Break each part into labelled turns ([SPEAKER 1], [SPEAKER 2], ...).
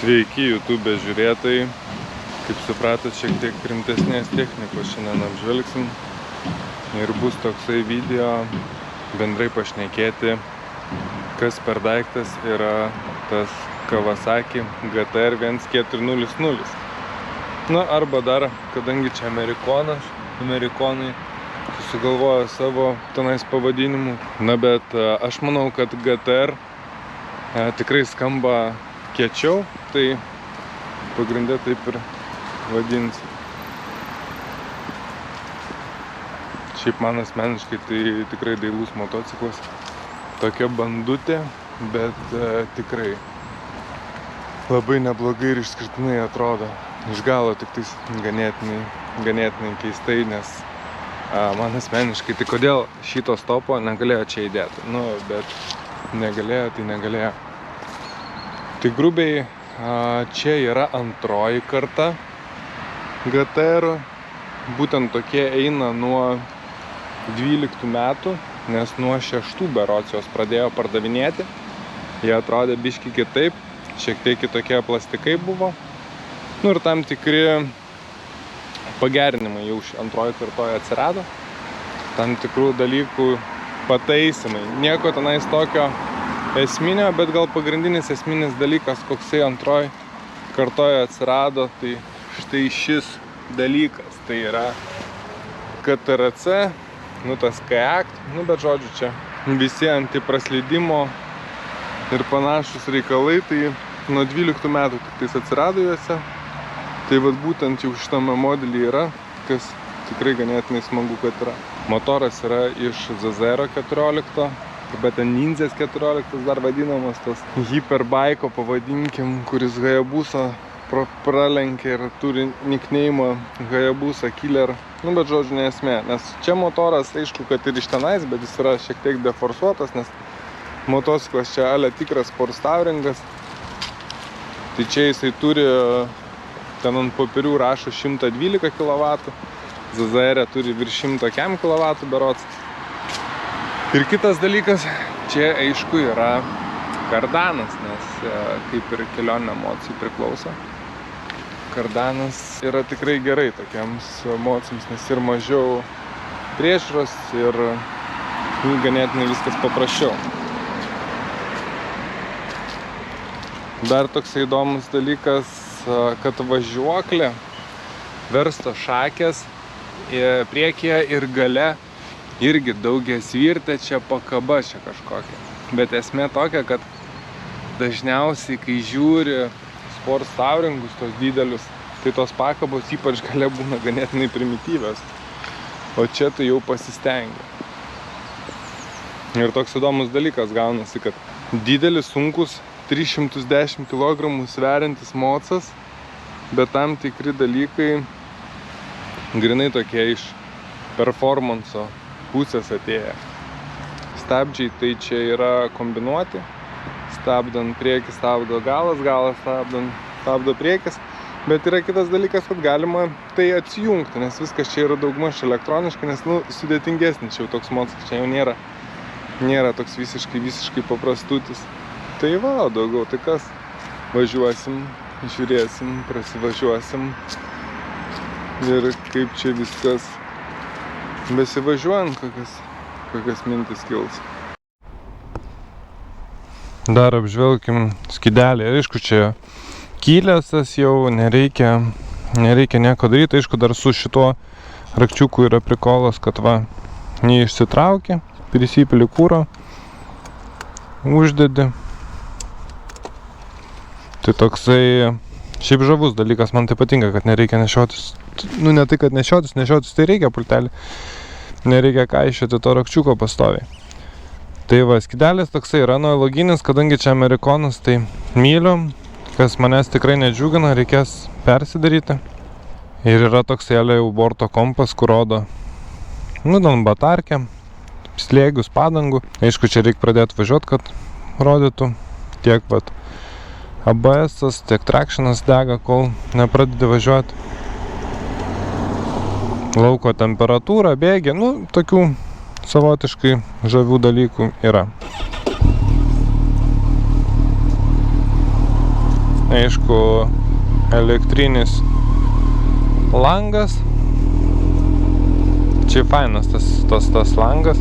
[SPEAKER 1] Sveiki YouTube žiūrėtojai. Kaip supratot, šiek tiek rimtesnės technikos šiandien apžvelgsim. Ir bus toksai video bendrai pašnekėti, kas per daiktas yra tas Kawasaki GTR 1400. Na, arba dar, kadangi čia amerikonai susigalvojo savo tenais pavadinimų. Na, bet aš manau, kad GTR tikrai skamba kiečiau, tai pagrindė taip ir vadinsi. Šiaip man asmeniškai tai tikrai dailus motociklas. Tokia bandutė, bet tikrai labai neblogai ir išskirtinai atrodo. Iš galo tik tais ganėtinai keistai, nes man asmeniškai, tai kodėl šito stopo negalėjo čia įdėti? Nu, bet negalėjo, tai negalėjo. Tai grubiai čia yra antroji karta GTR. Būtent tokie eina nuo 12 metų, nes nuo 6 berods jos pradėjo pardavinėti. Jie atrodė biški kitaip, šiek tiek kitokie plastikai buvo. Nu ir tam tikri pagerinimai jau antroji kartoje atsirado. Tam tikrų dalykų pataisimai. Nieko tenais tokio esminio, bet gal pagrindinis esminis dalykas, koksai antroji kartoje atsirado, tai štai šis dalykas. Tai yra KTRC, nu tas K-Act, nu bet žodžiu čia visi antipraslydimo ir panašus reikalai, tai nuo 12 metų tik tais atsirado juose. Tai vat būtent jau šitame modelį yra, kas tikrai ganėtinai smagu, kad yra. Motoras yra iš ZZR 14, arba ten Ninzės 14 dar vadinamas, tas hiperbike pavadinkim, kuris Hayabusa pralenkė ir turi nickname'ą Hayabusa Killer. Nu, bet žodžiu nesmė, nes čia motoras, aišku, kad ir iš tenais, bet jis yra šiek tiek deforsuotas, nes motociklas čia ale tikras sportstauringas. Tai čia jisai turi, ten ant popierių rašo 112 kW, ZZR turi virš 100 kW berods. Ir kitas dalykas, čia aišku yra kardanas, nes kaip ir kelionė emocijų priklauso. Kardanas yra tikrai gerai tokiems emocijoms, nes ir mažiau priežiūros ir ganėtinai viskas paprasčiau. Dar toks įdomus dalykas, kad važiuoklė versto šakės priekyje ir gale irgi daugiasvirtė, čia pakaba čia kažkokia. Bet esmė tokia, kad dažniausiai, kai žiūri sportstauringus, tos didelius, tai tos pakabos ypač gale būna ganėtinai primityvios. O čia tai jau pasistengia. Ir toks įdomus dalykas gaunasi, kad didelis, sunkus, 310 kg sveriantis mocas, bet tam tikri dalykai grinai tokie iš performanso pusės atėję. Stabdžiai tai čia yra kombinuoti. Stabdant priekį stabdo galas, stabdo priekis. Bet yra kitas dalykas, kad galima tai atsijungti, nes viskas čia yra daugmaž elektroniškai, nes sudėtingesnis čia jau toks mocas, čia jau nėra toks visiškai paprastutis. Tai va, daugiau tai kas, važiuosim, žiūrėsim, prasivažiuosim ir kaip čia viskas besivažiuojant, kokias mintis kils. Dar apžvelkim skydelį. Aišku, čia kylėsas jau nereikia nieko daryti. Aišku, dar su šituo rakčiuku yra prikolas, kad va, neišsitrauki, prisipili kūro, uždedi. Tai toksai šiaip žavus dalykas, man tai patinka, kad nereikia nešiotis. Nu, ne tai, kad nešiotis tai reikia pultelį. Nereikia kaišioti to rakčiuko pastoviai. Tai va, skydelis toksai yra analoginis, kadangi čia amerikonas, tai myliu, kas manęs tikrai nedžiugina, reikės persidaryti. Ir yra toksai jau borto kompas, kur rodo, ten batarkę, slėgius, padangų. Aišku, čia reikia pradėti važiuoti, kad rodytų tiek pat ABS-as, tiek tractionas dega, kol nepradedi važiuoti. Lauko temperatūra, bėgė, tokių savotiškai žavių dalykų yra. Aišku, elektrinis langas. Čia fainas tas langas.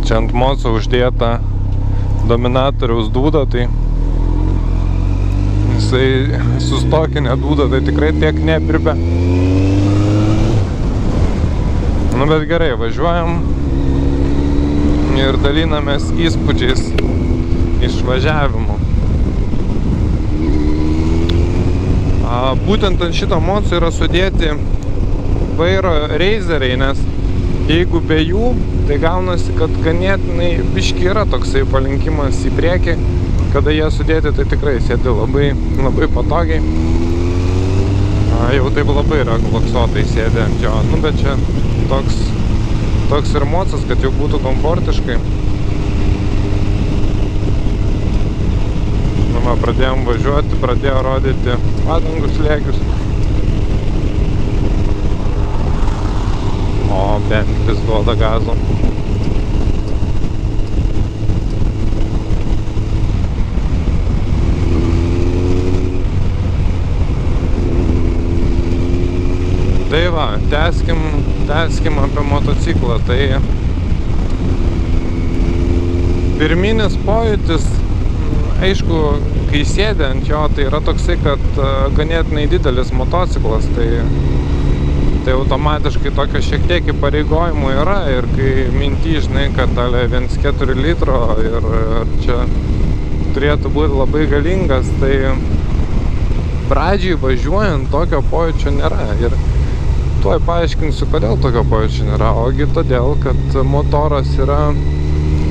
[SPEAKER 1] Čia ant moco uždėta dominatoriaus dūda, tai jisai sustokinę dūdą, tai tikrai tiek nepirpia. Nu, bet gerai, važiuojam ir dalinamės įspūdžiais iš važiavimo. Būtent ant šito moco yra sudėti vairo reizeriai, nes jeigu be jų, tai gaunasi, kad ganėtinai biški yra toksai palinkimas į priekį. Kada jie sudėti, tai tikrai sėdi labai patogiai. Jau taip labai relaksuotai sėdi ant jo. Nu, bet čia toks ir mocas, kad jau būtų komfortiškai. Nu, pradėjom važiuoti, pradėjo rodyti padangų slėgius. O, Bentlis duoda gazo. Tai va, tęskim apie motociklą. Tai pirminis pojūtis, aišku, kai sėdi ant jo, tai yra toksai, kad ganėtinai didelis motociklas, tai automatiškai tokio šiek tiek įpareigojimų yra. Ir kai minty, žinai, kad 1,4 litro ir čia turėtų būti labai galingas, tai pradžiai važiuojant tokio pojūčio nėra. Ir tuoj paaiškinsiu, kodėl tokio pojūčio nėra. Ogi todėl, kad motoras yra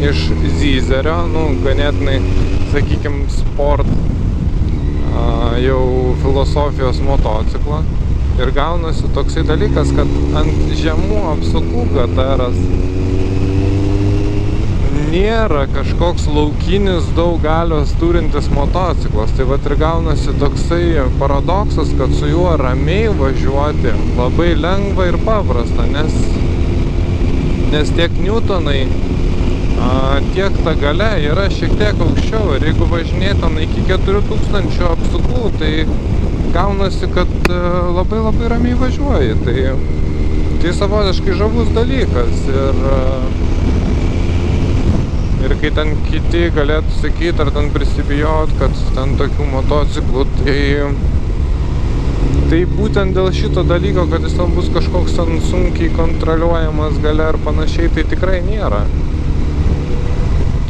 [SPEAKER 1] iš Zizerio, nu, ganėtinai, sakykim, sport jau filosofijos motociklo. Ir gaunasi toksai dalykas, kad ant žemų apsukų GTR-as nėra kažkoks laukinis daug galios turintis motociklas. Tai vat ir gaunasi toksai paradoksas, kad su juo ramiai važiuoti labai lengva ir paprasta, nes tiek niutonai, tiek ta galia yra šiek tiek aukščiau. Ir jeigu važinėtum iki 4000 apsukų, tai gaunasi, kad labai ramiai važiuoji. Tai savotiškai žavus dalykas. Ir kai ten kiti galėtų sakyti, ar ten prisibijot, kad ten tokių motociklų, tai būtent dėl šito dalyko, kad jis ten bus kažkoks ten sunkiai kontroliuojamas galia ar panašiai, tai tikrai nėra.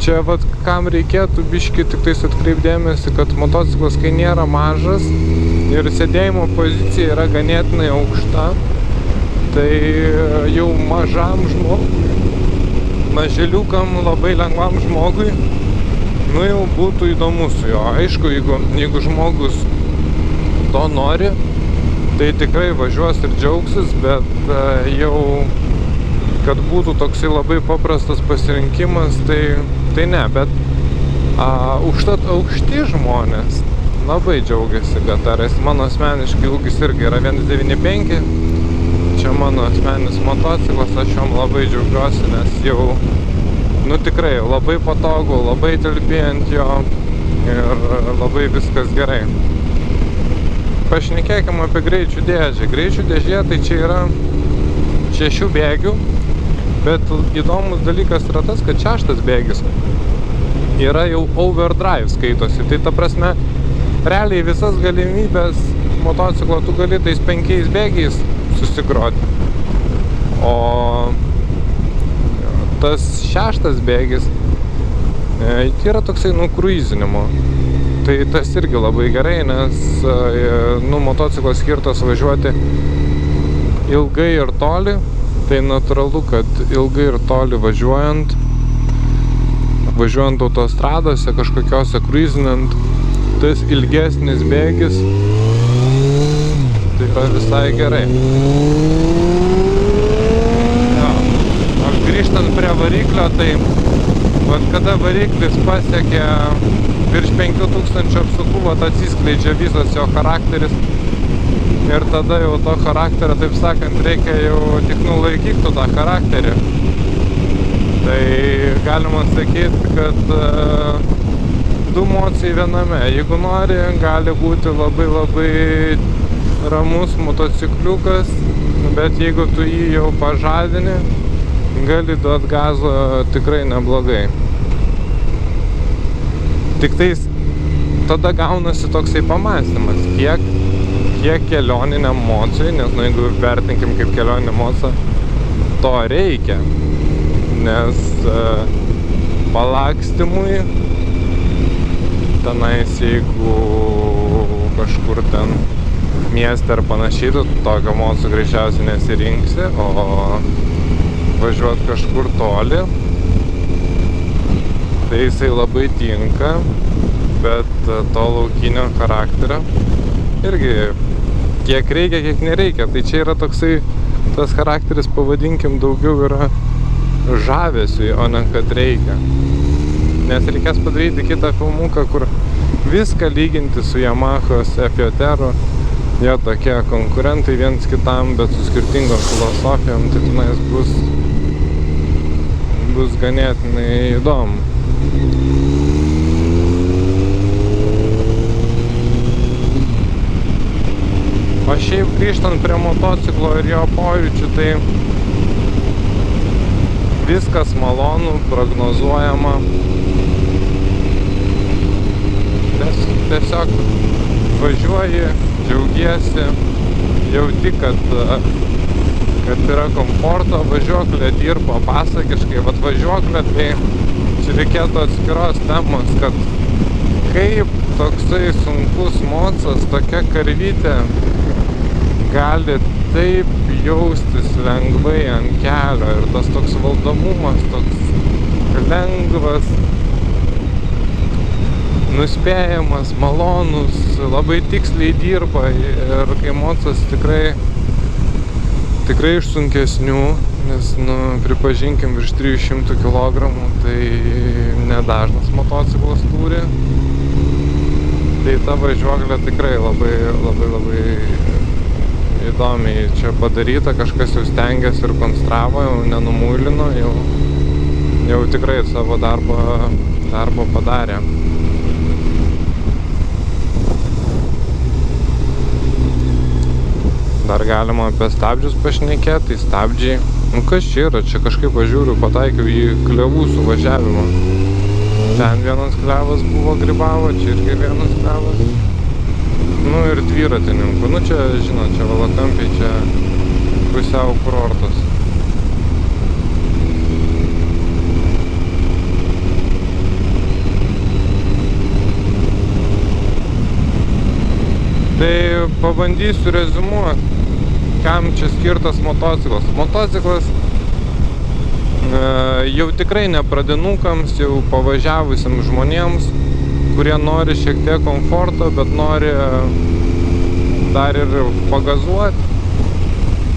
[SPEAKER 1] Čia vat kam reikėtų biškį tik tais atkreipdėmėsi, kad motociklas, kai nėra mažas ir sėdėjimo pozicija yra ganėtinai aukšta, tai jau mažam žmogui, maželiukam, labai lengvam žmogui, nu jau būtų įdomu su juo. Aišku, jeigu žmogus to nori, tai tikrai važiuos ir džiaugsis, bet jau kad būtų toksai labai paprastas pasirinkimas, tai ne, bet užtat aukšti žmonės labai džiaugiasi GTR-ais. Mano asmeniškai ūgis irgi yra 1,95. Čia mano asmeninis motociklas, aš jom labai džiaugiuosi, nes jau, nu tikrai, labai patogu, labai telpi ant jo ir labai viskas gerai. Pašnekėkim apie greičių dėžę. Greičių dėžė tai čia yra 6 bėgių, bet įdomus dalykas yra tas, kad 6 bėgis yra jau overdrive skaitosi. Tai ta prasme, realiai visas galimybės motociklo tu gali tais 5 bėgiais susigroti. O tas 6 bėgis tai yra toksai, nu, kruizinimo. Tai tas irgi labai gerai, nes motociklas skirtas važiuoti ilgai ir toli. Tai natūralu, kad ilgai ir toli važiuojant autostradose, kažkokiose kruizinant, tas ilgesnis bėgis tai yra visai gerai. Ja. Grįžtant prie variklio, tai vat kada variklis pasiekia virš 5000 apsukų, vat atsiskleidžia visas jo charakteris. Ir tada jau to charakterio, taip sakant, reikia jau tik nulaikyti tą charakterį. Tai galima sakyti, kad du mocai viename. Jeigu nori, gali būti labai ramus motocikliukas, bet jeigu tu jį jau pažadini, gali duot gazo tikrai neblogai. Tik tais tada gaunasi toksai pamąstymas, kiek kelioniniam mocui, nes jeigu vertinkim kaip kelioninį mocą, to reikia, nes palakstymui tenais, jeigu kažkur ten mieste ar panašiai, tu tokio moco greičiausiai nesirinksi, o važiuot kažkur toli, tai jisai labai tinka, bet to laukinio charakterio irgi kiek reikia, kiek nereikia. Tai čia yra toksai, tas charakteris, pavadinkim, daugiau yra žavesiui, o ne kad reikia. Nes reikės padaryti kitą filmuką, kur viską lyginti su Yamahos FJR-u. Jie tokie konkurentai viens kitam, bet su skirtingom filosofijom, tai tenais bus ganėtinai įdomu. O šiaip grįžtant prie motociklo ir jo pojūčių, tai viskas malonu, prognozuojama. Tiesiog važiuoji, džiaugiesi, jauti, kad yra komforto, važiuoklė dirba pasakiškai. Vat važiuoklė, tai čia reikėtų atskiros temos, kad kaip toksai sunkus mocas, tokia karvytė gali taip jaustis lengvai ant kelio ir tas toks valdomumas, toks lengvas, nuspėjamas, malonus, labai tiksliai dirba ir kai mocas tikrai iš sunkesnių, nes, pripažinkim, virš 300 kg, tai nedažnas motociklas turi, tai ta važiuoklė tikrai labai įdomiai čia padaryta, kažkas jau stengiasi ir konstravo, jau nenumuilino, jau tikrai savo darbo padarė. Dar galima apie stabdžius pašnekėti, tai stabdžiai, kas čia yra, čia kažkaip važiuoju, pataikiau į klevų suvažiavimą. Ten vienas klevas buvo, grybavo, čia irgi vienas klevas. Ir dviratininkų. Čia, žinot, čia Valakampiai, čia pusiau kurortas. Tai pabandysiu reziumuoti, kam čia skirtas motociklas. Motociklas jau tikrai ne pradinukams, jau pavažiavusiems žmonėms, kurie nori šiek tiek komforto, bet nori dar ir pagazuoti,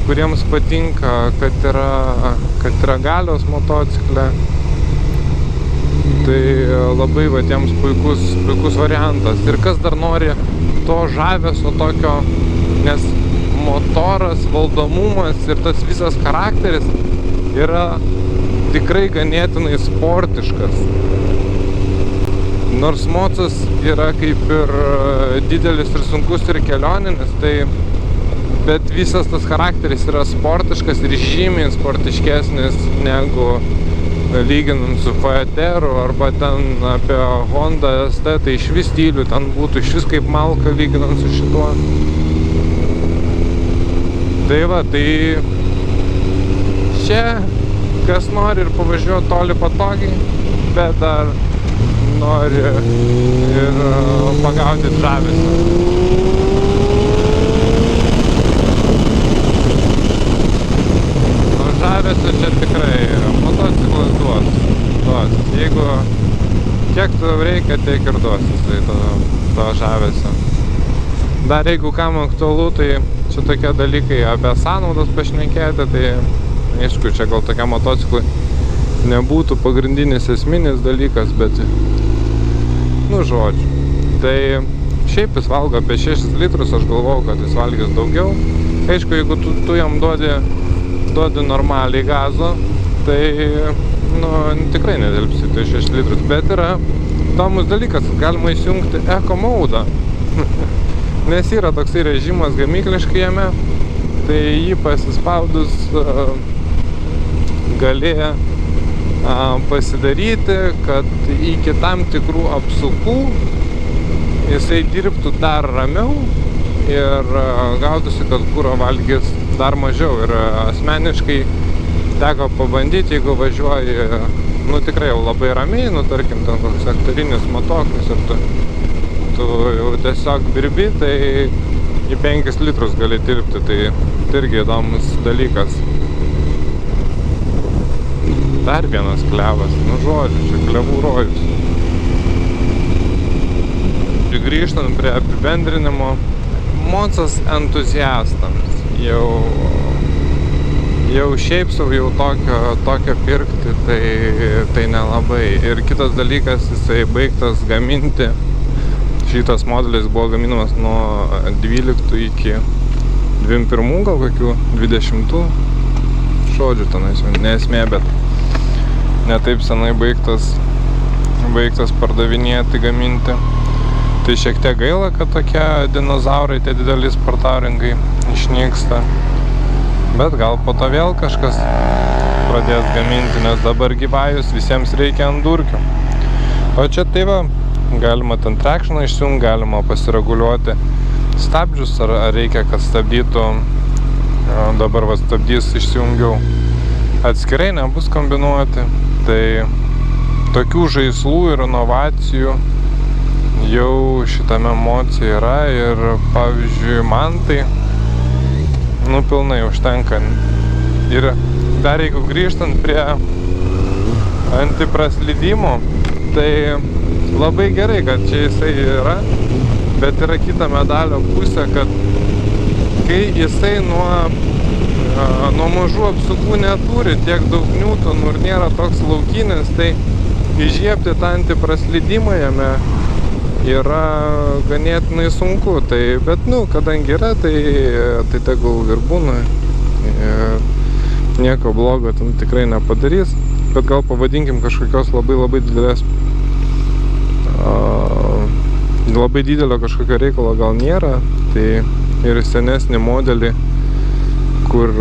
[SPEAKER 1] kuriems patinka, kad yra galios motociklė. Tai labai tiems puikus variantas. Ir kas dar nori to žavesio tokio, nes motoras, valdomumas ir tas visas charakteris yra tikrai ganėtinai sportiškas. Nors mocas yra kaip ir didelis ir sunkus ir kelioninis, bet visas tas charakteris yra sportiškas ir žymiai sportiškesnis negu lyginant su FJR arba ten apie Honda ST, tai iš vis stilių ten būtų iš vis kaip malka lyginant su šituo. Tai čia kas nori ir pavažiuoti toli patogiai, bet dar nori ir pagauti žavesį. Žavesio čia tikrai motociklas duos. Jeigu kiek tu reikia, tiek ir duos to žavesio. Dar jeigu kam aktualu, tai čia tokie dalykai apie sąnaudas pašnekėti, tai aišku, čia gal tokia motociklai nebūtų pagrindinis esminis dalykas, bet žodžiu. Tai šiaip jis valgo apie 6 litrus, aš galvojau, kad jis valgys daugiau. Aišku, jeigu tu jam duodi normaliai gazo, tai tikrai nedelpsi, tai 6 litrus. Bet yra įdomus dalykas, galima įsijungti Eco Mode. Nes yra toksai režimas gamykliškai jame, tai jį pasispaudus gali pasidaryti, kad iki tam tikrų apsukų jisai dirbtų dar ramiau ir gautųsi, kad kuro valgys dar mažiau. Ir asmeniškai teko pabandyti, jeigu važiuoji, tikrai jau labai ramiai, tarkim, ten koks sektorinis matuoklis ir tu jau tiesiog birbi, tai į 5 litrus gali tilpti, tai irgi įdomus dalykas. Dar vienas klevas, žodžiu, čia klevų rojus. Grįžtant prie apibendrinimo, mocas entuziastams jau šiaip sau jau tokio pirkti, tai nelabai. Ir kitas dalykas, jisai baigtas gaminti. Šitas modelis buvo gaminamas nuo 12 iki 21, gal kokių 20. Žodžiu, tenais nesmė, bet netaip senai baigtas pardavinėti, gaminti. Tai šiek tiek gaila, kad tokie dinozaurai, tie dideli spartauringai išnyksta. Bet gal po to vėl kažkas pradės gaminti, nes dabar gyvajus visiems reikia ant durkių. O čia tai va, galima ten trekšiną išsijungti, galima pasireguliuoti stabdžius, ar reikia, kad stabdytų. Dabar va stabdys išsijungiau. Atskirai nebus kombinuoti. Tai tokių žaislų ir inovacijų jau šitame moce yra. Ir pavyzdžiui, man tai pilnai užtenka. Ir dar jeigu grįžtant prie antipraslydimo, tai labai gerai, kad čia jisai yra, bet yra kita medalio pusė, kad kai jisai nuo mažų apsukų neturi tiek daug niutonų ir nėra toks laukinis, tai įžiebti tą antipraslydimą jame yra ganėtinai sunku. Bet kadangi yra, tai tegul ir būna. Nieko blogo ten tikrai nepadarys, bet gal pavadinkim kažkokios labai didelės labai didelio kažkokio reikalo gal nėra, tai ir senesnį modelį, kur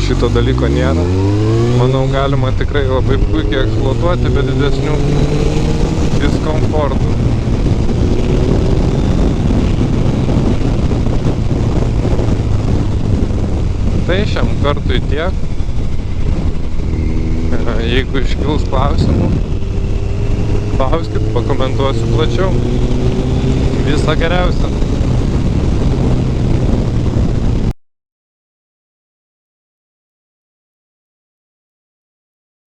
[SPEAKER 1] šito dalyko nėra, manau, galima tikrai labai puikiai eksploatuoti be didesnių diskomfortų. Tai šiam kartui tiek. Jeigu iškils klausimų, klauskit, pakomentuosiu plačiau. Viso geriausio.